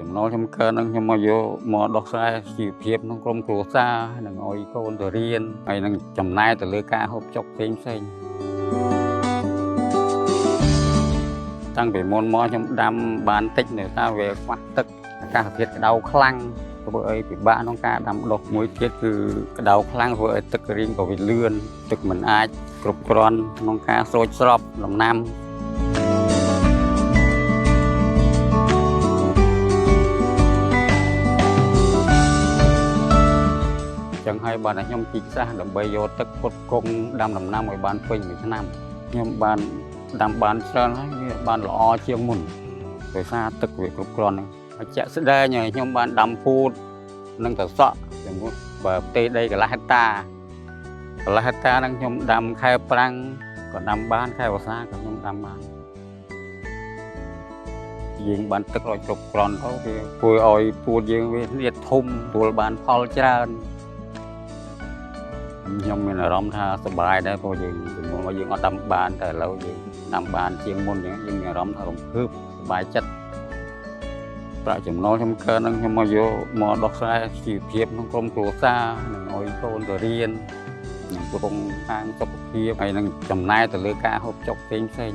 ចំណូលខ្ញុំកើនហ្នឹងខ្ញុំមកយកមកដោះស្រាយជីវភាពក្នុងក្រុមគ្រួសារនឹងឲ្យកូនទៅរៀនហើយនឹងចំណាយទៅលើការហូបចុកផ្សេងតាំងពីមុនមកខ្ញុំដាំបានតិចនៅថាវាខ្វះទឹកអាកាសធាតុក្តៅខ្លាំងធ្វើឲ្យពិបាកក្នុងការដាំដុះមួយទៀតគឺក្តៅខ្លាំងធ្វើឲ្យទឹករីងក៏វាលឿនទឹកមិនអាចគ្រប់គ្រាន់ក្នុងការស្រោចស្រពដំណាំចឹងហើយបានតែខ្ញុំជីកសាសដើម្បីយកទឹកផ្គត់ផ្គង់ដាំដំណាំឲ្យបានពេញមួយឆ្នាំខ្ញុំបានដាំបានច្រើនហើយវាបានល្អជាងមុនដោយសារទឹកវាគ្រប់គ្រាន់ហើយជាក់ស្ដែងខ្ញុំបានដាំពូតនិងត្រសក់ជាមួយបើផ្ទៃដីកន្លះហិកតាហ្នឹងខ្ញុំដាំខែប្រាំងក៏ដាំបានខែវស្សាក៏ខ្ញុំដាំបានយើងបានទឹកឲ្យគ្រប់គ្រាន់ទៅវាធ្វើឲ្យពូតយើងវាលាតធំទទួលបានផលច្រើនខ្ញុំមានអារម្មណ៍ថាសប្បាយដែរព្រោះយើងពីមុនមកយើងអត់ដាំបានតែឥឡូវយើងដាំបានជាងមុនអញ្ចឹងយើងមានអារម្មណ៍ថារំភើបសប្បាយចិត្តប្រាក់ចំណូលខ្ញុំកើនហ្នឹងខ្ញុំមកយកមកដោះស្រាយជីវភាពក្នុងក្រុមគ្រួសារនឹងឲ្យកូនទៅរៀននឹងគ្រងខាងសុខភាពហើយនឹងចំណាយទៅលើការហូបចុកផ្សេង